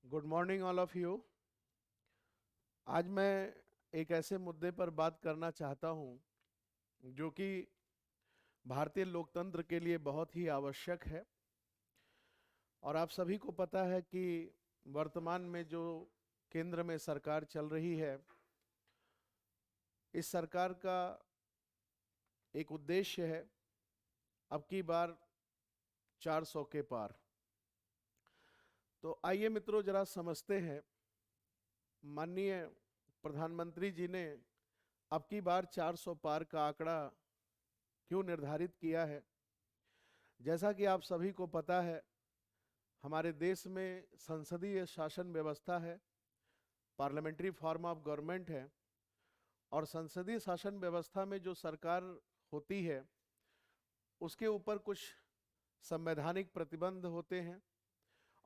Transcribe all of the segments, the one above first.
Good morning all of you. आज मैं एक ऐसे मुद्दे पर बात करना चाहता हूं जो कि भारतीय लोकतंत्र के लिए बहुत ही आवश्यक है। और आप सभी को पता है कि वर्तमान में जो केंद्र में सरकार चल रही है, इस सरकार का एक उद्देश्य है अब की बार 400 के पार। तो आइए मित्रों, जरा समझते हैं माननीय प्रधानमंत्री जी ने अब की बार 400 पार का आंकड़ा क्यों निर्धारित किया है। जैसा कि आप सभी को पता है, हमारे देश में संसदीय शासन व्यवस्था है, पार्लियामेंट्री फॉर्म ऑफ गवर्नमेंट है। और संसदीय शासन व्यवस्था में जो सरकार होती है उसके ऊपर कुछ संवैधानिक प्रतिबंध होते हैं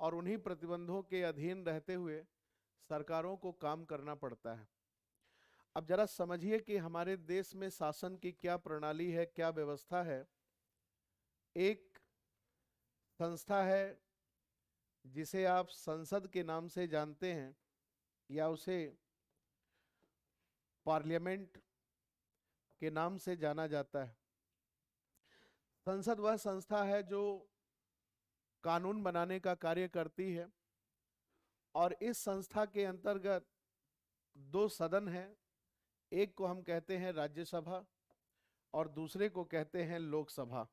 और उन्हीं प्रतिबंधों के अधीन रहते हुए सरकारों को काम करना पड़ता है। अब जरा समझिए कि हमारे देश में शासन की क्या प्रणाली है, क्या व्यवस्था है। एक संस्था है जिसे आप संसद के नाम से जानते हैं या उसे पार्लियामेंट के नाम से जाना जाता है। संसद वह संस्था है जो कानून बनाने का कार्य करती है और इस संस्था के अंतर्गत दो सदन हैं। एक को हम कहते हैं राज्यसभा और दूसरे को कहते हैं लोकसभा।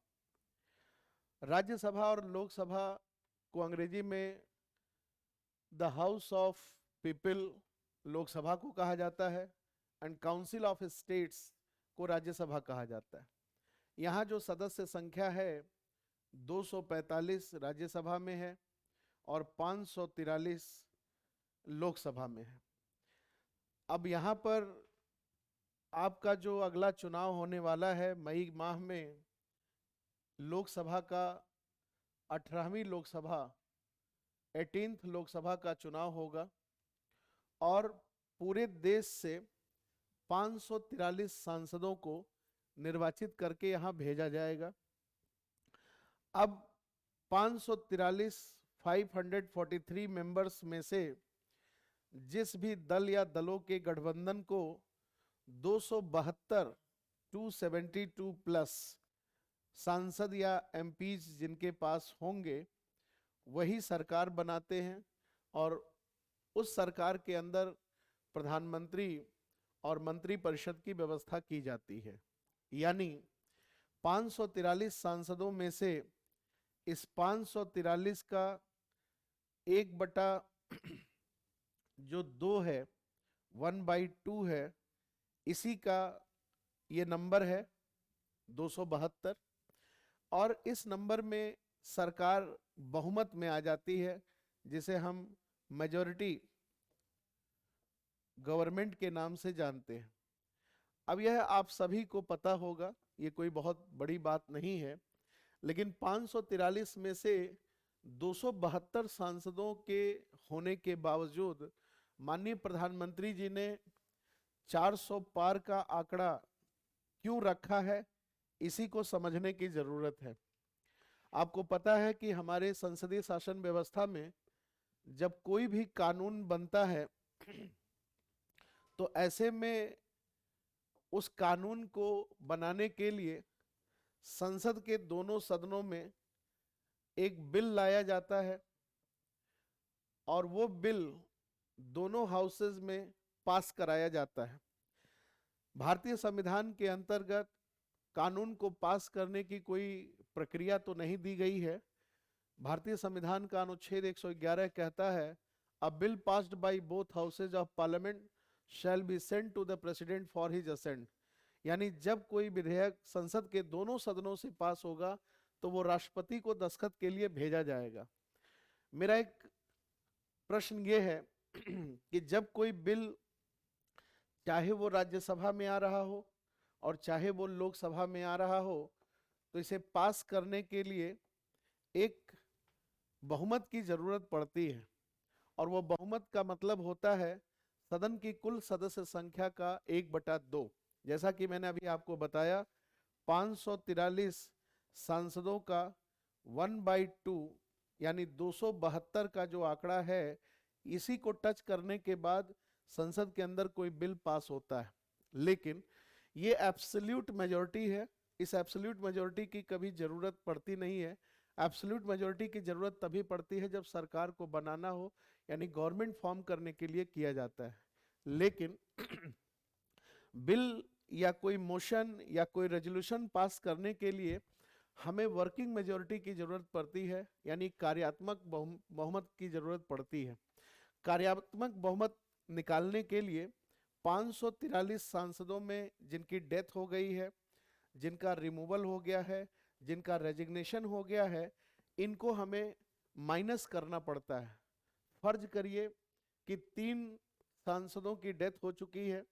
राज्यसभा और लोकसभा को अंग्रेजी में the house of people Lok Sabha को कहा जाता है एंड काउंसिल ऑफ स्टेट्स को राज्यसभा कहा जाता है। यहाँ जो सदस्य संख्या है 245 राज्यसभा में है और 543 लोकसभा में है। अब यहाँ पर आपका जो अगला चुनाव होने वाला है मई माह में, लोकसभा का 18वीं लोकसभा 18th लोकसभा का चुनाव होगा और पूरे देश से 543 सांसदों को निर्वाचित करके यहां भेजा जाएगा। अब 543 543 मेंबर्स में से जिस भी दल या दलों के गठबंधन को 272 272 प्लस सांसद या एमपीज जिनके पास होंगे वही सरकार बनाते हैं और उस सरकार के अंदर प्रधानमंत्री और मंत्रिपरिषद की व्यवस्था की जाती है। यानी 543 सांसदों में से इस 543 का 1/, जो 2 है, 1/2 है, इसी का ये नंबर है 272। और इस नंबर में सरकार बहुमत में आ जाती है जिसे हम मेजॉरिटी गवर्नमेंट के नाम से जानते हैं। अब यह आप सभी को पता होगा, ये कोई बहुत बड़ी बात नहीं है, लेकिन 543 में से 272 सांसदों के होने के बावजूद माननीय प्रधानमंत्री जी ने 400 पार का आंकड़ा क्यों रखा है, इसी को समझने की जरूरत है। आपको पता है कि हमारे संसदीय शासन व्यवस्था में जब कोई भी कानून बनता है तो ऐसे में उस कानून को बनाने के लिए संसद के दोनों सदनों में एक बिल लाया जाता है और वो बिल दोनों हाउसेज में पास कराया जाता है। भारतीय संविधान के अंतर्गत कानून को पास करने की कोई प्रक्रिया तो नहीं दी गई है। भारतीय संविधान का अनुच्छेद 111 कहता है, a bill passed by both houses of parliament shall be sent to the president for his assent. यानी जब कोई विधेयक संसद के दोनों सदनों से पास होगा तो वो राष्ट्रपति को दस्तखत के लिए भेजा जाएगा। मेरा एक प्रश्न ये है कि जब कोई बिल, चाहे वो राज्यसभा में आ रहा हो और चाहे वो लोकसभा में आ रहा हो, तो इसे पास करने के लिए एक बहुमत की जरूरत पड़ती है और वो बहुमत का मतलब होता है सदन की कुल सदस्य संख्या का 1/2। जैसा कि मैंने अभी आपको बताया, 543 सांसदों का 1/2 यानी 272 का जो आंकड़ा है, इसी को टच करने के बाद संसद के अंदर कोई बिल पास होता है। लेकिन ये एब्सोल्यूट मेजॉरिटी है, इस एब्सोल्यूट मेजॉरिटी की कभी जरूरत पड़ती नहीं है। एब्सोल्यूट मेजॉरिटी की जरूरत तभी पड़ती है जब सरकार को बनाना हो, यानी गवर्नमेंट फॉर्म करने के लिए किया जाता है। लेकिन बिल या कोई मोशन या कोई रेजोल्यूशन पास करने के लिए हमें वर्किंग मेजॉरिटी की जरूरत पड़ती है, यानी कार्यात्मक बहुमत की जरूरत पड़ती है। कार्यात्मक बहुमत निकालने के लिए 543 सांसदों में जिनकी डेथ हो गई है, जिनका रिमूवल हो गया है, जिनका रेजिग्नेशन हो गया है, इनको हमें माइनस करना पड़ता है। फर्ज करिए कि 3 सांसदों की डेथ हो चुकी है,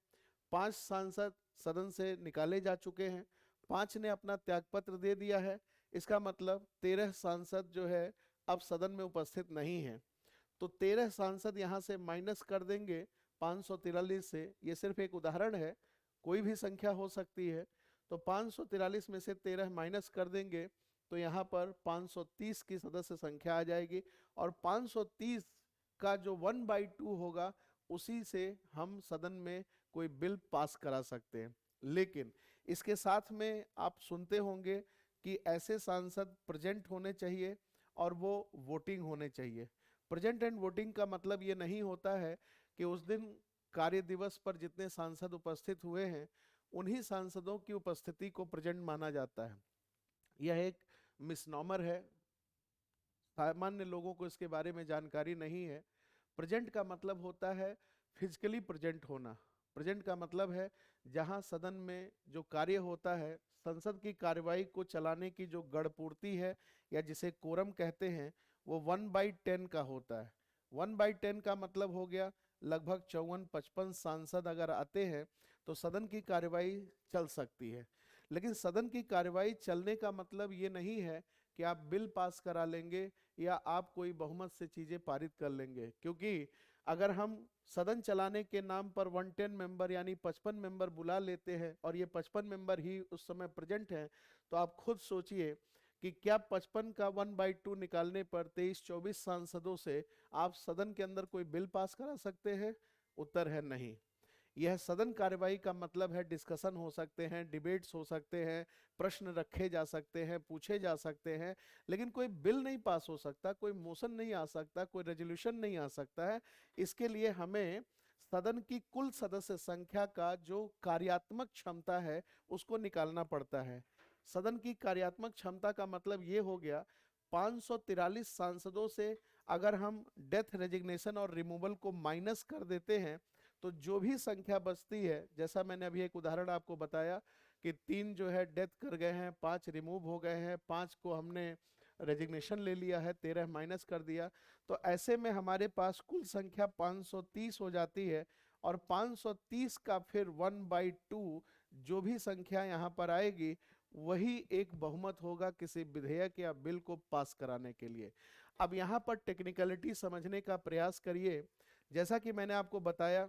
5 सांसद सदन से निकाले जा चुके हैं, 5 ने अपना त्यागपत्र दे दिया है। इसका मतलब 13 सांसद जो है अब सदन में उपस्थित नहीं है। तो 13 सांसद यहाँ से माइनस कर देंगे 543 से। ये सिर्फ एक उदाहरण है, कोई भी संख्या हो सकती है। तो 543 में से 13 माइनस कर देंगे तो यहाँ पर 530 की सदस्य संख्या आ जाएगी, और 530 का जो 1/2 होगा उसी से हम सदन में कोई बिल पास करा सकते हैं। लेकिन इसके साथ में आप सुनते होंगे कि ऐसे सांसद प्रेजेंट होने चाहिए और वो वोटिंग होने चाहिए। प्रेजेंट एंड वोटिंग का मतलब ये नहीं होता है कि उस दिन कार्य दिवस पर जितने सांसद उपस्थित हुए हैं उन्हीं सांसदों की उपस्थिति को प्रेजेंट माना जाता है। यह एक मिसनॉमर है, सामान्य लोगों को इसके बारे में जानकारी नहीं है। प्रेजेंट का मतलब होता है फिजिकली प्रेजेंट होना। प्रेजेंट का मतलब है जहां सदन में जो कार्य होता है, संसद की कार्यवाही को चलाने की जो गणपूर्ति है या जिसे कोरम कहते हैं, वो 1/10 का होता है। 1/10 का मतलब हो गया लगभग 54-55 सांसद अगर आते हैं तो सदन की कार्यवाही चल सकती है। लेकिन सदन की कार्यवाही चलने का मतलब ये नहीं है कि आप बिल पास करा लेंगे या आप कोई बहुमत से चीजें पारित कर लेंगे, क्योंकि अगर हम सदन चलाने के नाम पर 110 मेंबर यानी 55 मेंबर बुला लेते हैं और ये 55 मेंबर ही उस समय प्रेजेंट हैं, तो आप खुद सोचिए कि क्या 55 का 1/2 निकालने पर 23-24 सांसदों से आप सदन के अंदर कोई बिल पास करा सकते हैं? उत्तर है नहीं। यह सदन कार्यवाही का मतलब है डिस्कशन हो सकते हैं, डिबेट्स हो सकते हैं, प्रश्न रखे जा सकते हैं, पूछे जा सकते हैं, लेकिन कोई बिल नहीं पास हो सकता, कोई मोशन नहीं आ सकता, कोई रेजोल्यूशन नहीं आ सकता है। इसके लिए हमें सदन की कुल सदस्य संख्या का जो कार्यात्मक क्षमता है उसको निकालना पड़ता है। सदन की कार्यात्मक क्षमता का मतलब ये हो गया 543 सांसदों से अगर हम डेथ, रेजिग्नेशन और रिमूवल को माइनस कर देते हैं तो जो भी संख्या बचती है, जैसा मैंने अभी एक उदाहरण आपको बताया कि 3 जो है डेथ कर गए हैं, 5 रिमूव हो गए हैं, 5 को हमने रेजिग्नेशन ले लिया है, 13 माइनस कर दिया, तो ऐसे में हमारे पास कुल संख्या 530 हो जाती है। और 530 का फिर 1/2 जो भी संख्या यहाँ पर आएगी वही एक बहुमत होगा किसी विधेयक या बिल को पास कराने के लिए। अब यहाँ पर टेक्निकलिटी समझने का प्रयास करिए। जैसा कि मैंने आपको बताया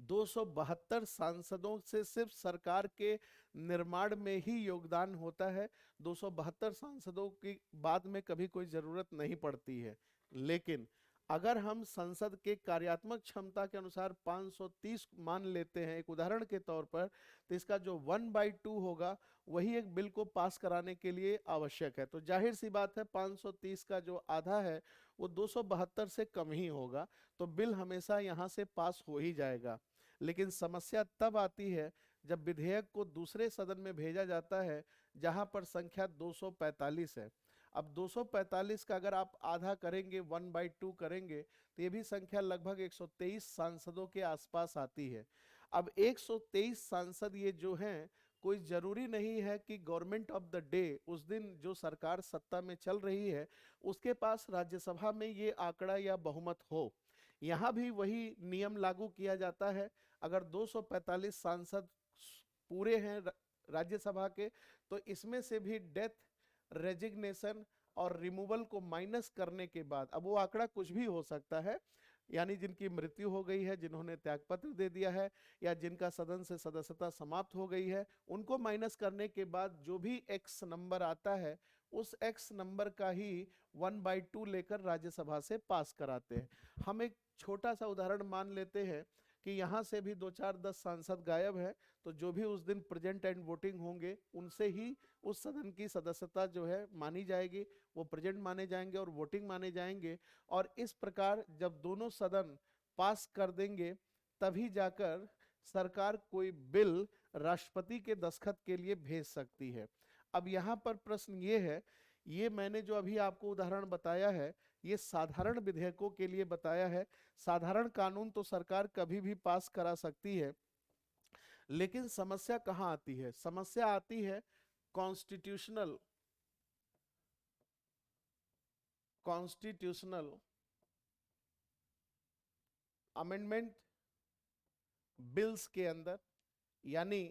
272 सांसदों से सिर्फ सरकार के निर्माण में ही योगदान होता है। 272 सांसदों की बाद में कभी कोई जरूरत नहीं पड़ती है। लेकिन अगर हम संसद के कार्यात्मक क्षमता के अनुसार 530 मान लेते हैं एक उदाहरण के तौर पर, तो इसका जो 1/2 होगा वही एक बिल को पास कराने के लिए आवश्यक है। तो जाहिर सी बात है 530 का जो आधा है वो 272 से कम ही होगा, तो बिल हमेशा यहाँ से पास हो ही जाएगा। लेकिन समस्या तब आती है जब विधेयक को दूसरे सदन में भेजा जाता है जहां पर संख्या 245 है। अब 245 का अगर आप आधा करेंगे, 1/2 करेंगे, तो ये भी संख्या लगभग 123 सांसदों के आसपास आती है। अब 123 सांसद ये जो हैं, कोई जरूरी नहीं है कि गवर्नमेंट ऑफ द डे, उस दिन जो सरकार सत्ता में चल रही है, उसके पास राज्यसभा में ये आंकड़ा या बहुमत हो। यहाँ भी वही नियम लागू किया जाता है। अगर 245 सांसद पूरे हैं राज्यसभा के, तो इसमें से भी डेथ, रेजिग्नेशन और रिमूवल को माइनस करने के बाद, अब वो आंकड़ा कुछ भी हो सकता है, यानी जिनकी मृत्यु हो गई है, जिन्होंने त्यागपत्र दे दिया है, या जिनका सदन से सदस्यता समाप्त हो गई है, उनको माइनस करने के बाद जो भी एक्स नंबर आता है उस x नंबर का ही 1/2 लेकर राज्यसभा से पास कराते हैं। हम एक छोटा सा उदाहरण मान लेते हैं कि यहाँ से भी 2 4 10 सांसद गायब है, तो जो भी उस दिन प्रेजेंट एंड वोटिंग होंगे उनसे ही उस सदन की सदस्यता जो है मानी जाएगी, वो प्रेजेंट माने जाएंगे और वोटिंग माने जाएंगे। और इस प्रकार जब दोनों सदन पास कर देंगे तभी जाकर सरकार कोई बिल राष्ट्रपति के दस्तखत के लिए भेज सकती है। अब यहाँ पर प्रश्न ये है, ये मैंने जो अभी आपको उदाहरण बताया है ये साधारण विधेयकों के लिए बताया है। साधारण कानून तो सरकार कभी भी पास करा सकती है, लेकिन समस्या कहाँ आती है? समस्या आती है कॉन्स्टिट्यूशनल कॉन्स्टिट्यूशनल अमेंडमेंट बिल्स के अंदर। यानी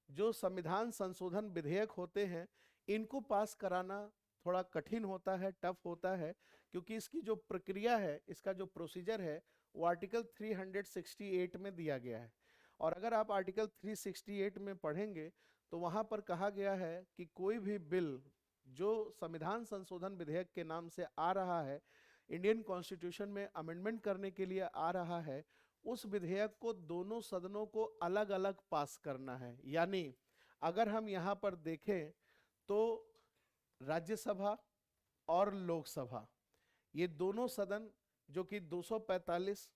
जो संविधान संशोधन विधेयक होते हैं इनको पास कराना थोड़ा कठिन होता है, टफ होता है, क्योंकि इसकी जो प्रक्रिया है, इसका जो प्रोसीजर है वो आर्टिकल 368 में दिया गया है। और अगर आप आर्टिकल 368 में पढ़ेंगे तो वहां पर कहा गया है कि कोई भी बिल जो संविधान संशोधन विधेयक के नाम से आ रहा है, इंडियन कॉन्स्टिट्यूशन में अमेंडमेंट करने के लिए आ रहा है, उस विधेयक को दोनों सदनों को अलग अलग पास करना है। यानी अगर हम यहाँ पर देखें तो राज्यसभा और लोकसभा, ये दोनों सदन जो कि 245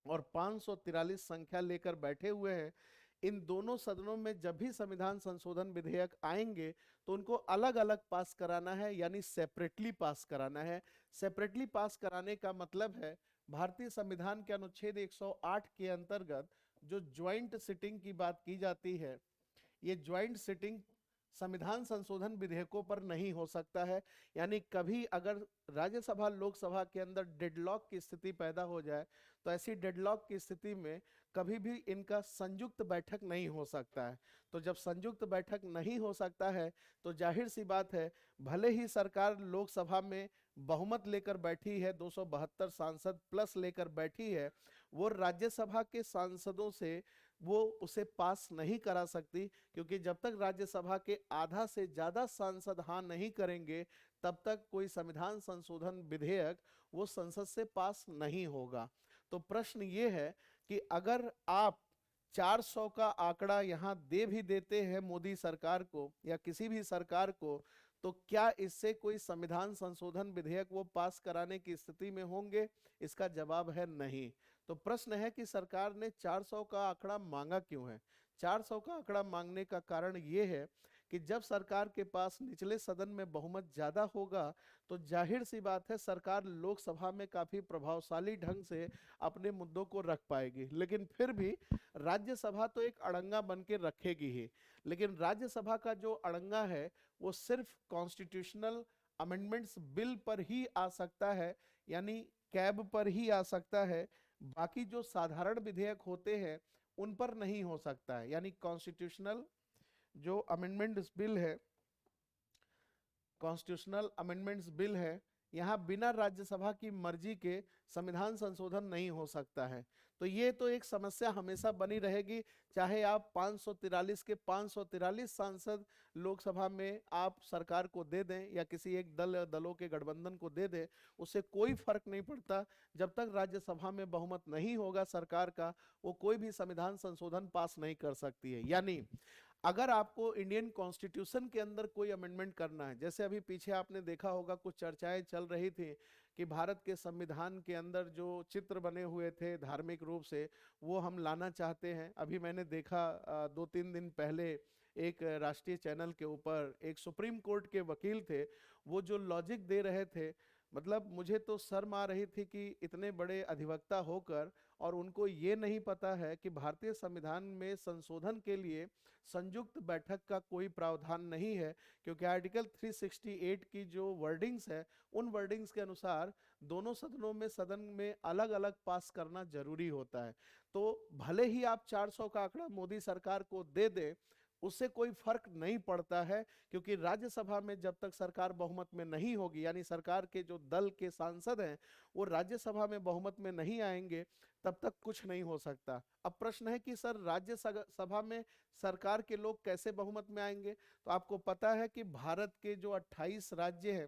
और 543 संख्या लेकर बैठे हुए हैं, इन दोनों सदनों में जब भी संविधान संशोधन विधेयक आएंगे तो उनको अलग अलग पास कराना है, यानी सेपरेटली पास कराना है। सेपरेटली पास कराने का मतलब है भारतीय संविधान के अनुच्छेद 108 के अंतर्गत जो ज्वाइंट सिटिंग की बात की जाती है, ये ज्वाइंट सिटिंग संविधान संशोधन विधेयकों पर नहीं हो सकता है। यानी कभी अगर राज्यसभा लोकसभा के अंदर डेडलॉक की स्थिति पैदा हो जाए तो ऐसी डेडलॉक की स्थिति में कभी भी इनका संयुक्त बैठक नहीं हो सकता है। तो जब संयुक्त बैठक नहीं हो सकता है तो जाहिर सी बात है, भले ही सरकार लोकसभा में बहुमत लेकर बैठी है, 272 सांसद प्लस लेकर बैठी है, वो राज्यसभा के सांसदों से वो उसे पास नहीं करा सकती, क्योंकि जब तक राज्यसभा के आधा से ज्यादा सांसद हाँ नहीं करेंगे तब तक कोई संविधान संशोधन विधेयक वो संसद से पास नहीं होगा। तो प्रश्न ये है कि अगर आप 400 का आंकड़ा यहाँ दे भी देते हैं मोदी सरकार को या किसी भी सरकार को, तो क्या इससे कोई संविधान संशोधन विधेयक वो पास कराने की स्थिति में होंगे? इसका जवाब है नहीं। तो प्रश्न है कि सरकार ने 400 का आंकड़ा मांगा क्यों है? 400 का आंकड़ा मांगने का कारण ये है कि जब सरकार के पास निचले सदन में बहुमत ज्यादा होगा तो जाहिर सी बात है सरकार लोकसभा में काफी प्रभावशाली ढंग से अपने मुद्दों को रख पाएगी। लेकिन फिर भी राज्यसभा तो एक अड़ंगा बन के रखेगी ही, लेकिन राज्यसभा का जो अड़ंगा है वो सिर्फ कॉन्स्टिट्यूशनल अमेंडमेंट्स बिल पर ही आ सकता है, यानी कैब पर ही आ सकता है। बाकी जो साधारण विधेयक होते हैं उन पर नहीं हो सकता है। यानी कॉन्स्टिट्यूशनल जो अमेंडमेंट्स बिल है, कॉन्स्टिट्यूशनल अमेंडमेंट्स बिल है, यहाँ बिना राज्यसभा की मर्जी के संविधान संशोधन नहीं हो सकता है। तो ये तो एक समस्या हमेशा बनी रहेगी, चाहे आप 543 के 543 सांसद लोकसभा में आप सरकार को दे दें या किसी एक दलों के गठबंधन को दे दें, उससे कोई फर्क नहीं पड़ता। जब तक राज्यसभा में बहुमत नहीं होगा सरकार का, वो कोई भी संविधान संशोधन पास नहीं कर सकती है। यानी अगर आपको इंडियन कॉन्स्टिट्यूशन के अंदर कोई अमेंडमेंट करना है, जैसे अभी पीछे आपने देखा होगा कुछ चर्चाएं चल रही थी कि भारत के संविधान के अंदर जो चित्र बने हुए थे धार्मिक रूप से वो हम लाना चाहते हैं। अभी मैंने देखा 2 3 दिन पहले एक राष्ट्रीय चैनल के ऊपर एक सुप्रीम कोर्ट के वकील थे, वो जो लॉजिक दे रहे थे, मतलब मुझे तो शर्म आ रही थी कि इतने बड़े अधिवक्ता होकर और उनको ये नहीं पता है कि भारतीय संविधान में संशोधन के लिए संयुक्त बैठक का कोई प्रावधान नहीं है, क्योंकि आर्टिकल 368 की जो वर्डिंग्स है उन वर्डिंग्स के अनुसार दोनों सदनों में सदन में अलग अलग पास करना जरूरी होता है। तो भले ही आप 400 का आंकड़ा मोदी सरकार को दे दें, उससे कोई फर्क नहीं पड़ता है, क्योंकि राज्यसभा में जब तक सरकार बहुमत में नहीं होगी, यानी सरकार के जो दल के सांसद हैं वो राज्यसभा में बहुमत में नहीं आएंगे, तब तक कुछ नहीं हो सकता। अब प्रश्न है कि सर राज्यसभा में सरकार के लोग कैसे बहुमत में आएंगे? तो आपको पता है कि भारत के जो 28 राज्य हैं,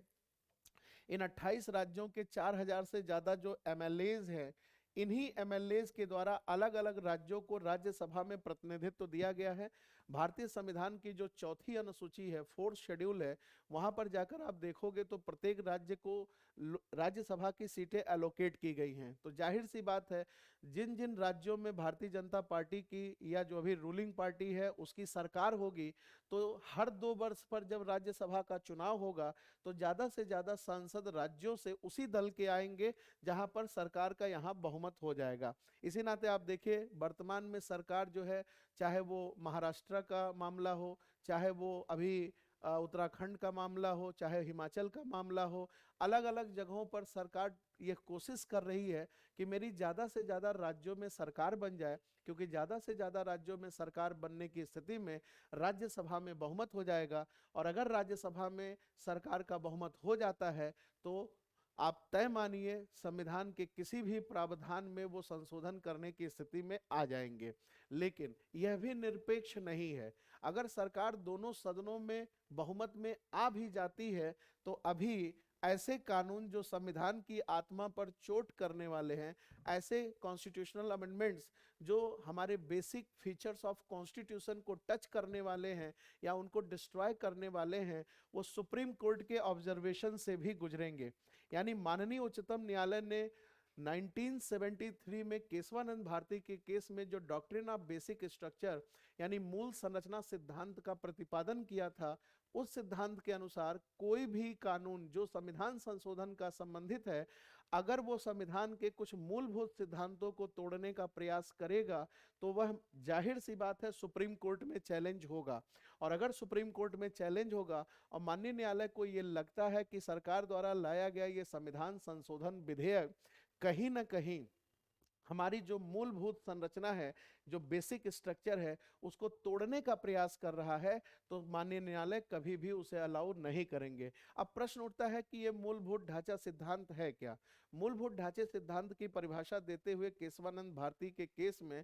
इन 28 राज्यों के 4000 से ज्यादा जो एमएलएज हैं, इन्हीं एमएलएज के द्वारा अलग अलग राज्यों को राज्यसभा में प्रतिनिधित्व दिया गया है। भारतीय संविधान की जो चौथी अनुसूची है, फोर्थ शेड्यूल है, वहां पर जाकर आप देखोगे तो प्रत्येक राज्य को राज्यसभा की सीटें एलोकेट की गई हैं। तो जाहिर सी बात है, जिन जिन राज्यों में भारतीय जनता पार्टी की या जो अभी रूलिंग पार्टी है उसकी सरकार होगी, तो हर 2 वर्ष पर जब राज्यसभा का चुनाव होगा तो ज्यादा से ज्यादा सांसद राज्यों से उसी दल के आएंगे जहां पर सरकार का यहाँ बहुमत हो जाएगा। इसी नाते आप देखिए, वर्तमान में सरकार जो है, चाहे वो महाराष्ट्र का मामला हो, चाहे वो अभी उत्तराखंड का मामला हो, चाहे हिमाचल का मामला हो, अलग अलग जगहों पर सरकार ये कोशिश कर रही है कि मेरी ज्यादा से ज्यादा राज्यों में सरकार बन जाए, क्योंकि ज्यादा से ज्यादा राज्यों में सरकार बनने की स्थिति में राज्यसभा में बहुमत हो जाएगा। और अगर राज्यसभा में सरकार का बहुमत हो जाता है तो आप तय मानिए संविधान के किसी भी प्रावधान में वो संशोधन करने की स्थिति में आ जाएंगे। लेकिन यह भी निरपेक्ष नहीं है। अगर सरकार दोनों सदनों में बहुमत में आ भी जाती है तो अभी ऐसे कानून जो संविधान की आत्मा पर चोट करने वाले हैं, ऐसे कॉन्स्टिट्यूशनल अमेंडमेंट्स जो हमारे बेसिक फीचर्स ऑफ कॉन्स्टिट्यूशन को टच करने वाले हैं या उनको डिस्ट्रॉय करने वाले हैं, वो सुप्रीम कोर्ट के ऑब्जर्वेशन से भी गुजरेंगे। यानी माननीय उच्चतम न्यायालय ने 1973 में केशवानंद भारती के केस में जो डॉक्ट्रिन ऑफ बेसिक स्ट्रक्चर यानी मूल संरचना सिद्धांत का प्रतिपादन किया था, उस सिद्धांत के अनुसार कोई भी कानून जो संविधान संशोधन का संबंधित है, अगर वो संविधान के कुछ मूलभूत सिद्धांतों को तोड़ने का प्रयास करेगा तो वह जाहिर सी बात है सुप्रीम कोर्ट में चैलेंज होगा। और अगर सुप्रीम कोर्ट में चैलेंज होगा और माननीय न्यायालय को ये लगता है कि सरकार द्वारा लाया गया ये संविधान संशोधन विधेयक कहीं ना कहीं हमारी जो मूलभूत संरचना है, जो बेसिक स्ट्रक्चर है, उसको तोड़ने का प्रयास कर रहा है, तो माननीय न्यायालय कभी भी उसे अलाउ नहीं करेंगे। अब प्रश्न उठता है कि ये मूलभूत ढांचा सिद्धांत है क्या? मूलभूत ढांचे सिद्धांत की परिभाषा देते हुए केशवानंद भारती के केस में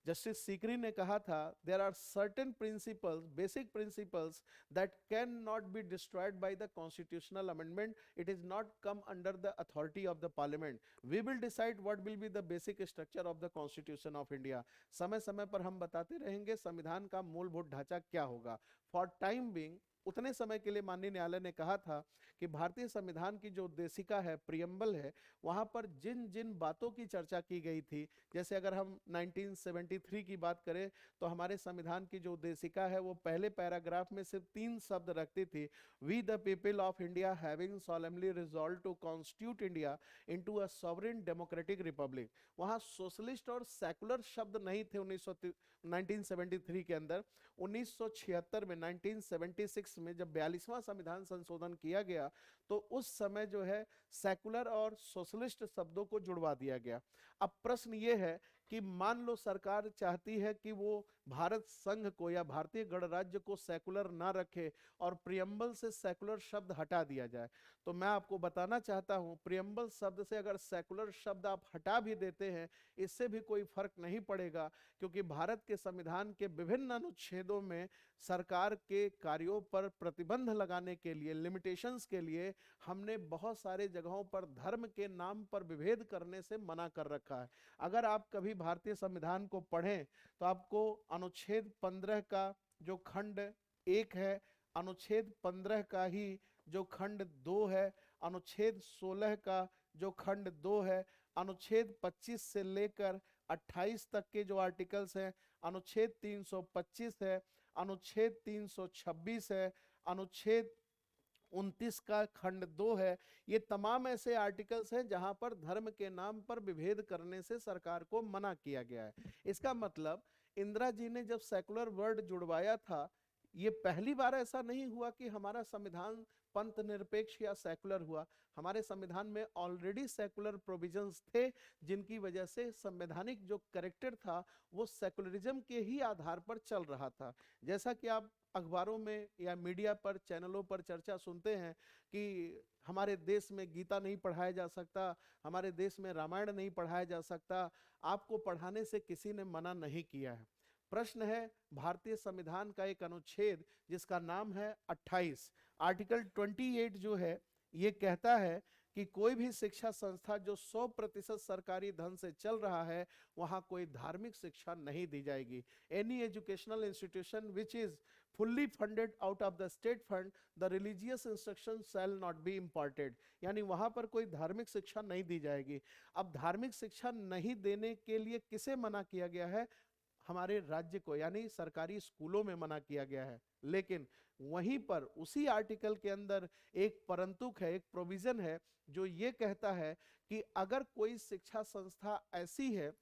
जस्टिस सीकरी ने कहा था, there are certain principles, basic principles that can not be destroyed by the constitutional amendment, it is not come under the authority of the parliament, we will decide what will be the basic structure of the constitution of India. समय समय पर हम बताते रहेंगे संविधान का मूलभूत ढांचा क्या होगा। फॉर टाइम बीइंग उतने समय के लिए माननीय न्यायालय ने कहा था कि भारतीय संविधान की जो उद्देशिका है, प्रियम्बल है, वहां पर जिन जिन बातों की चर्चा की गई थी, जैसे अगर हम 1973 की बात करें तो हमारे संविधान की जो उद्देशिका है वो पहले पैराग्राफ में सिर्फ 3 शब्द रखती थी, we the people of India having solemnly resolve to constitute India into a sovereign democratic republic. वहां सोशलिस्ट और सेकुलर शब्द नहीं थे 1973 के अंदर। 1976 में 1976 में जब 42वां संविधान संशोधन किया गया तो उस समय जो है सेकुलर और सोशलिस्ट शब्दों को जुड़वा दिया गया। अब प्रश्न ये है कि मान लो सरकार चाहती है कि वो भारत संघ को या भारतीय गणराज्य को सेकुलर ना रखे और प्रियम्बल से सेकुलर शब्द हटा दिया जाए, तो मैं आपको बताना चाहता हूं प्रियम्बल शब्द से अगर सेकुलर शब्द आप हटा भी देते हैं इससे भी कोई फर्क नहीं पड़ेगा, क्योंकि भारत के संविधान के विभिन्न अनुच्छेदों में सरकार के कार्यों पर प्रतिबंध लगाने के लिए, लिमिटेशंस के लिए हमने बहुत सारे जगहों पर धर्म के नाम पर विभेद करने से मना कर रखा है। अगर आप कभी भारतीय संविधान को पढ़ें तो आपको अनुच्छेद 15 का जो खंड 1 है, अनुच्छेद 15 का ही जो खंड 2 है, अनुच्छेद 16 का जो खंड 2 है, अनुच्छेद 25 से लेकर 28 तक के जो आर्टिकल्स हैं, अनुच्छेद 325 है, अनुच्छेद 326 है, अनुच्छेद 29 का खंड 2 है, ये तमाम ऐसे आर्टिकल्स हैं जहां पर धर्म के नाम पर विभेद करने से सरकार को मना किया गया है। इसका मतलब इंदिरा जी ने जब सेकुलर वर्ड जुड़वाया था, ये पहली बार ऐसा नहीं हुआ कि हमारा संविधान पंथ निरपेक्ष या सेकुलर हुआ। हमारे संविधान में ऑलरेडी सेकुलर प्रोविजंस थे, जिनकी वजह से संवैधानिक जो करेक्टर था वो सेकुलरिज्म के ही आधार पर चल रहा था। जैसा कि आप अखबारों में या मीडिया पर, चैनलों पर चर्चा सुनते हैं कि हमारे देश में गीता नहीं पढ़ाया जा सकता, हमारे देश में रामायण नहीं पढ़ाया जा सकता, आपको पढ़ाने से किसी ने मना नहीं किया है। प्रश्न है भारतीय संविधान का एक अनुच्छेद जिसका नाम है 28, आर्टिकल 28 जो है ये कहता है कि कोई भी शिक्षा संस्था जो 100% सरकारी धन से चल रहा है वहां कोई धार्मिक शिक्षा नहीं दी जाएगी। Any educational institution which is fully funded out of the state fund, the religious instruction shall not be imparted। यानी वहां पर कोई धार्मिक शिक्षा नहीं दी जाएगी। अब धार्मिक शिक्षा नहीं देने के लिए किसे मना किया गया है? हमारे राज्य को, यानी सरकारी स्कूलों में मना किया गया है। लेकिन वहीं पर उसी आर्टिकल के अंदर एक परंतुक है, एक प्रोविजन है जो ये कहता है कि अगर कोई शिक्षा संस्था ऐसी है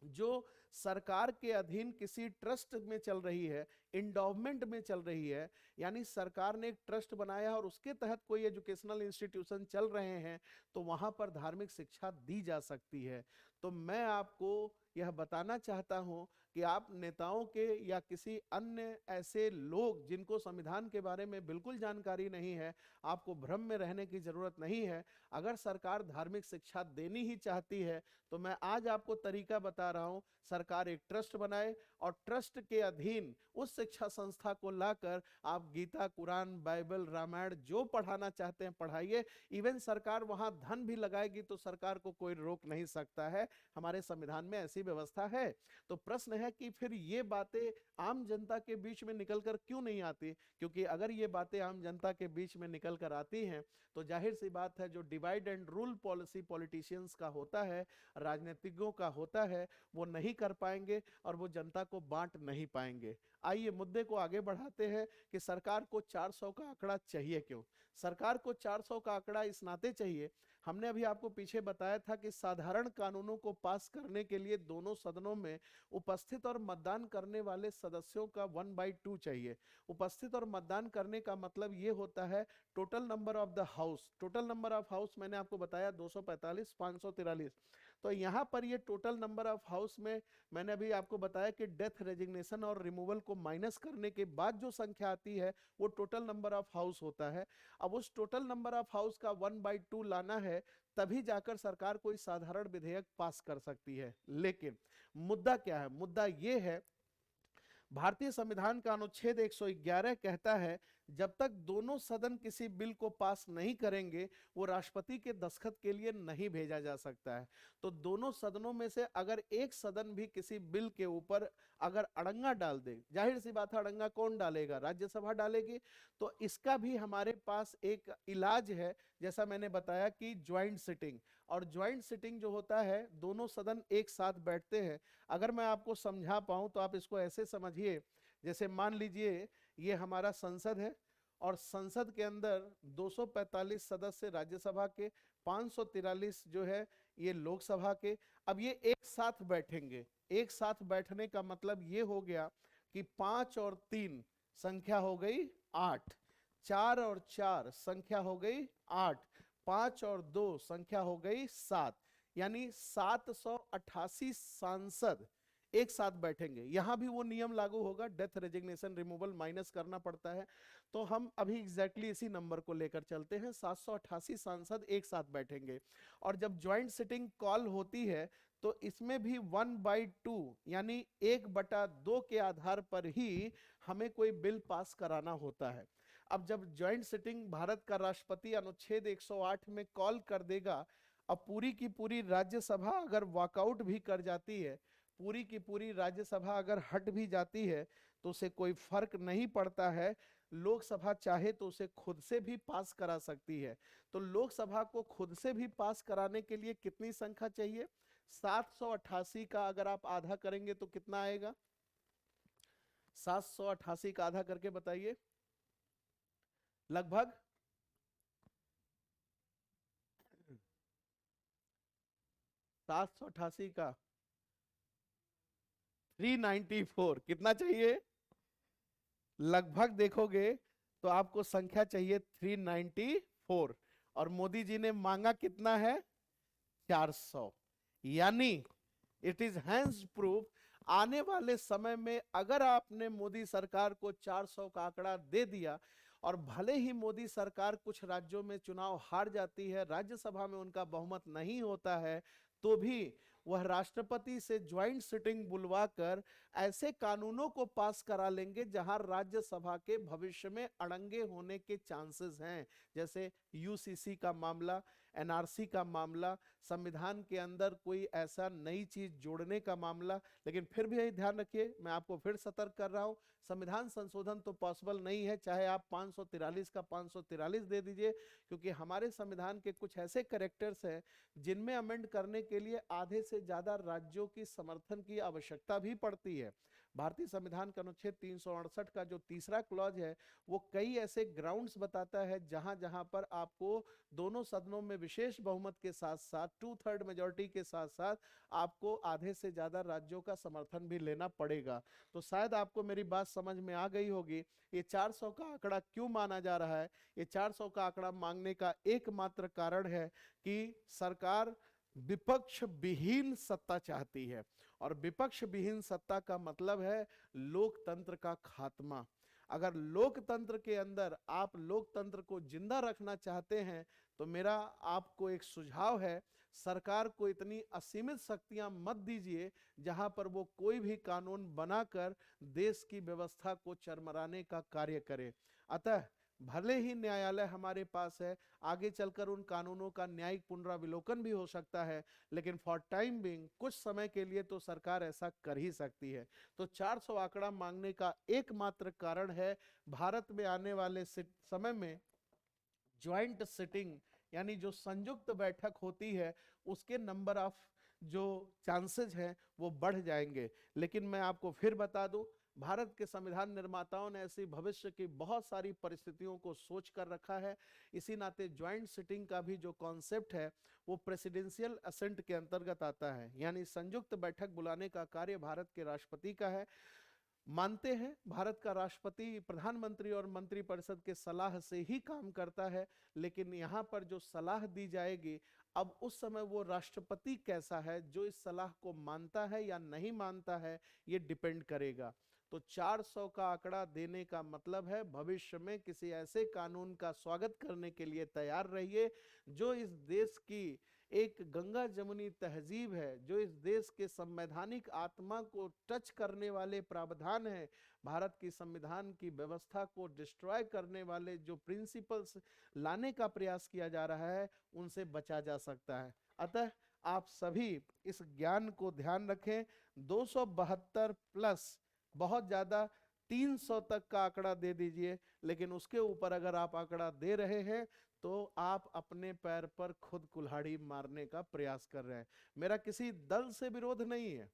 जो सरकार के अधीन किसी ट्रस्ट में चल रही है, इंडोवमेंट में चल रही है, यानी सरकार ने एक ट्रस्ट बनाया और उसके तहत कोई एजुकेशनल इंस्टीट्यूशन चल रहे हैं, तो वहां पर धार्मिक शिक्षा दी जा सकती है। तो मैं आपको यह बताना चाहता हूं कि आप नेताओं के या किसी अन्य ऐसे लोग जिनको संविधान के बारे में बिल्कुल जानकारी नहीं है, आपको भ्रम में रहने की जरूरत नहीं है। अगर सरकार धार्मिक शिक्षा देनी ही चाहती है तो मैं आज आपको तरीका बता रहा हूं। सरकार एक ट्रस्ट बनाए और ट्रस्ट के अधीन उस शिक्षा संस्था को लाकर आप गीता, कुरान, बाइबल, रामायण जो पढ़ाना चाहते हैं पढ़ाइए। इवन सरकार वहां धन भी लगाएगी तो सरकार को कोई रोक नहीं सकता है। हमारे संविधान में ऐसी व्यवस्था है। तो प्रश्न है कि फिर ये बातें आम जनता के बीच में निकलकर क्यों नहीं आती? क्योंकि अगर ये बातें आम जनता के बीच में निकल कर आती हैं तो जाहिर सी बात है जो divide and rule policy politicians का होता है, राजनीतिज्ञों का होता है, वो नहीं कर पाएंगे और वो जनता को बांट नहीं पाएंगे। आइए मुद्दे को आगे बढ़ाते हैं कि सरकार को 400 का आंकड़ा चाहिए क्यों? सरकार को 400 का आंकड़ा इस नाते चाहिए, हमने अभी आपको पीछे बताया था कि साधारण कानूनों को पास करने के लिए दोनों सदनों में उपस्थित और मतदान करने वाले सदस्यों का 1/2 चाहिए। उपस्थित और मतदान करने का मतलब ये होता है total number of the house. Total number of house मैंने आपको बताया 245, 543। तो यहाँ पर ये टोटल नंबर ऑफ हाउस में मैंने अभी आपको बताया कि डेथ, रेजिग्नेशन और रिमूवल को माइनस करने के बाद जो संख्या आती है वो टोटल नंबर ऑफ हाउस होता है। अब उस टोटल नंबर ऑफ हाउस का 1/2 लाना है, तभी जाकर सरकार कोई साधारण विधेयक पास कर सकती है। लेकिन मुद्दा क्या है? मुद्दा ये है भारतीय संविधान का अनुच्छेद 111 कहता है जब तक दोनों सदन किसी बिल को पास नहीं करेंगे वो राष्ट्रपति के दस्तखत के लिए नहीं भेजा जा सकता है। तो दोनों सदनों में से अगर एक सदन भी किसी बिल के ऊपर अगर अड़ंगा डाल दे, जाहिर सी बात है अड़ंगा कौन डालेगा? राज्यसभा डालेगी। तो इसका भी हमारे पास एक इलाज है, जैसा मैंने बताया कि ज्वाइंट सिटिंग। और ज्वाइंट सिटिंग जो होता है दोनों सदन एक साथ बैठते हैं। अगर मैं आपको समझा पाऊं तो आप इसको ऐसे समझिए, जैसे मान लीजिए ये हमारा संसद है और संसद के अंदर 245 सदस्य राज्यसभा के, 543 जो है ये लोकसभा के। अब ये एक साथ बैठेंगे। एक साथ बैठने का मतलब ये हो गया कि 5 और 3 संख्या हो गई 8, 4 और 4 संख्या हो गई 8, 5 और 2 संख्या हो गई 7, यानी 788 सांसद एक साथ बैठेंगे। यहां भी वो नियम लागू होगा, डेथ, रेजिग्नेशन, रिमूवल माइनस करना पड़ता है। तो हम अभी एग्जैक्टली इसी नंबर को लेकर चलते हैं, 788 सांसद एक साथ बैठेंगे। और जब ज्वाइंट सिटिंग कॉल होती है तो इसमें भी 1/2 यानी 1/2 के आधार पर ही हमें कोई बिल पास कराना होता है। अब जब ज्वाइंट सिटिंग भारत का राष्ट्रपति अनुच्छेद 108 में कॉल कर देगा, अब पूरी की पूरी राज्यसभा अगर वॉकआउट भी कर जाती है, पूरी की पूरी राज्यसभा अगर हट भी जाती है तो उसे कोई फर्क नहीं पड़ता है। लोकसभा चाहे तो उसे खुद से भी पास करा सकती है। तो लोकसभा को खुद से भी पास कराने के लिए कितनी संख्या चाहिए? 788 का अगर आप आधा करेंगे तो कितना आएगा? 788 का आधा करके बताइए। लगभग 788 का 394 कितना चाहिए? लगभग देखोगे तो आपको संख्या चाहिए 394, और मोदी जी ने मांगा कितना है? 400। यानी इट इज हैंस प्रूफ, आने वाले समय में अगर आपने मोदी सरकार को 400 का आंकड़ा दे दिया, और भले ही मोदी सरकार कुछ राज्यों में चुनाव हार जाती है, राज्यसभा में उनका बहुमत नहीं होता है, तो भी वह राष्ट्रपति से ज्वाइंट सिटिंग बुलवाकर ऐसे कानूनों को पास करा लेंगे जहां राज्यसभा के भविष्य में अड़ंगे होने के चांसेस हैं। जैसे यूसीसी का मामला, एनआरसी का मामला, संविधान के अंदर कोई ऐसा नई चीज जोड़ने का मामला। लेकिन फिर भी यही ध्यान रखिए, मैं आपको फिर सतर्क कर रहा हूं, संविधान संशोधन तो पॉसिबल नहीं है, चाहे आप 543 का 543 दे दीजिए, क्योंकि हमारे संविधान के कुछ ऐसे कैरेक्टर्स हैं जिनमें अमेंड करने के लिए आधे से ज्यादा राज्यों की समर्थन की आवश्यकता भी पड़ती है। भारतीय संविधान का अनुच्छेद 368 का जो तीसरा क्लॉज है, वो कई ऐसे ग्राउंड्स बताता है जहां जहां पर आपको दोनों सदनों में विशेष बहुमत के साथ साथ 2/3 मेजॉरिटी के साथ साथ आपको आधे से ज्यादा राज्यों का समर्थन भी लेना पड़ेगा। तो शायद आपको मेरी बात समझ में आ गई होगी। ये 400 का आंकड़ा क्यों माना जा रहा है? ये 400 का आंकड़ा मांगने का एकमात्र कारण है कि सरकार विपक्ष विहीन सत्ता चाहती है, और विपक्ष विहीन सत्ता का मतलब है लोकतंत्र का खात्मा। अगर लोकतंत्र के अंदर आप लोकतंत्र को जिंदा रखना चाहते हैं, तो मेरा आपको एक सुझाव है, सरकार को इतनी असीमित शक्तियां मत दीजिए जहां पर वो कोई भी कानून बनाकर देश की व्यवस्था को चरमराने का कार्य करे। अतः भले ही न्यायालय हमारे पास है, आगे चलकर उन कानूनों का न्यायिक पुनराविलोकन भी हो सकता है, लेकिन फॉर टाइम बिंग कुछ समय के लिए तो सरकार ऐसा कर ही सकती है। तो 400 आंकड़ा मांगने का एकमात्र कारण है भारत में आने वाले समय में ज्वाइंट सिटिंग, यानी जो संयुक्त बैठक होती है, उसके नंबर ऑफ जो चांसेस हैं वो बढ़ जाएंगे। लेकिन मैं आपको फिर बता दूं, भारत के संविधान निर्माताओं ने ऐसी भविष्य की बहुत सारी परिस्थितियों को सोच कर रखा है। इसी नाते ज्वाइंट सिटिंग का भी जो कॉन्सेप्ट है वो प्रेसिडेंशियल असेंट के अंतर्गत आता है, यानी संयुक्त बैठक बुलाने का कार्य भारत के राष्ट्रपति का है। मानते हैं भारत का राष्ट्रपति प्रधानमंत्री और मंत्रिपरिषद के सलाह से ही काम करता है, लेकिन यहाँ पर जो सलाह दी जाएगी, अब उस समय वो राष्ट्रपति कैसा है, जो इस सलाह को मानता है या नहीं मानता है, ये डिपेंड करेगा। तो 400 का आंकड़ा देने का मतलब है भविष्य में किसी ऐसे कानून का स्वागत करने के लिए तैयार रहिए जो इस देश की एक गंगा जमुनी तहजीब है, जो इस देश के संवैधानिक आत्मा को टच करने वाले प्रावधान हैं, भारत की संविधान की व्यवस्था को डिस्ट्रॉय करने वाले जो प्रिंसिपल्स लाने का प्रयास किया जा रहा है, उनसे बचा जा सकता है। अतः आप सभी इस ज्ञान को ध्यान रखें। 272 प्लस बहुत ज्यादा 300 तक का आंकड़ा दे दीजिए, लेकिन उसके ऊपर अगर आप आंकड़ा दे रहे हैं तो आप अपने पैर पर खुद कुल्हाड़ी मारने का प्रयास कर रहे हैं। मेरा किसी दल से विरोध नहीं है,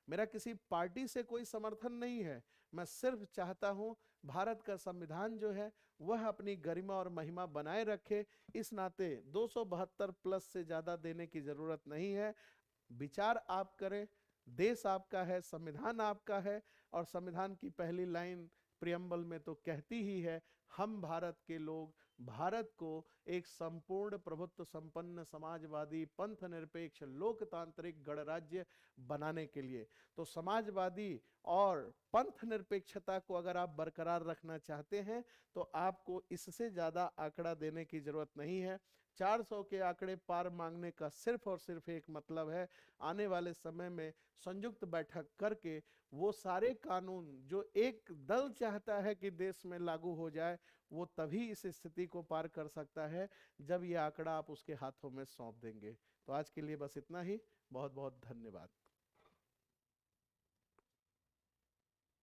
मेरा किसी पार्टी से कोई समर्थन नहीं है, मैं सिर्फ चाहता हूं भारत का संविधान जो है वह अपनी गरिमा और महिमा बनाए रखे। इस नाते 272 प्लस से ज्यादा देने की जरूरत नहीं है। विचार आप करें, देश आपका है, संविधान आपका है, और संविधान की पहली लाइन प्रियम्बल में तो कहती ही है, हम भारत के लोग भारत को एक संपूर्ण प्रभुत्व संपन्न समाजवादी पंथ निरपेक्ष लोकतांत्रिक गणराज्य बनाने के लिए। तो समाजवादी और पंथ निरपेक्षता को अगर आप बरकरार रखना चाहते हैं तो आपको इससे ज्यादा आंकड़ा देने की जरूरत नहीं है। 400 के आंकड़े पार मांगने का सिर्फ और सिर्फ एक मतलब है, आने वाले समय में संयुक्त बैठक करके वो सारे कानून जो एक दल चाहता है कि देश में लागू हो जाए, वो तभी इस स्थिति को पार कर सकता है जब ये आंकड़ा आप उसके हाथों में सौंप देंगे। तो आज के लिए बस इतना ही। बहुत बहुत धन्यवाद।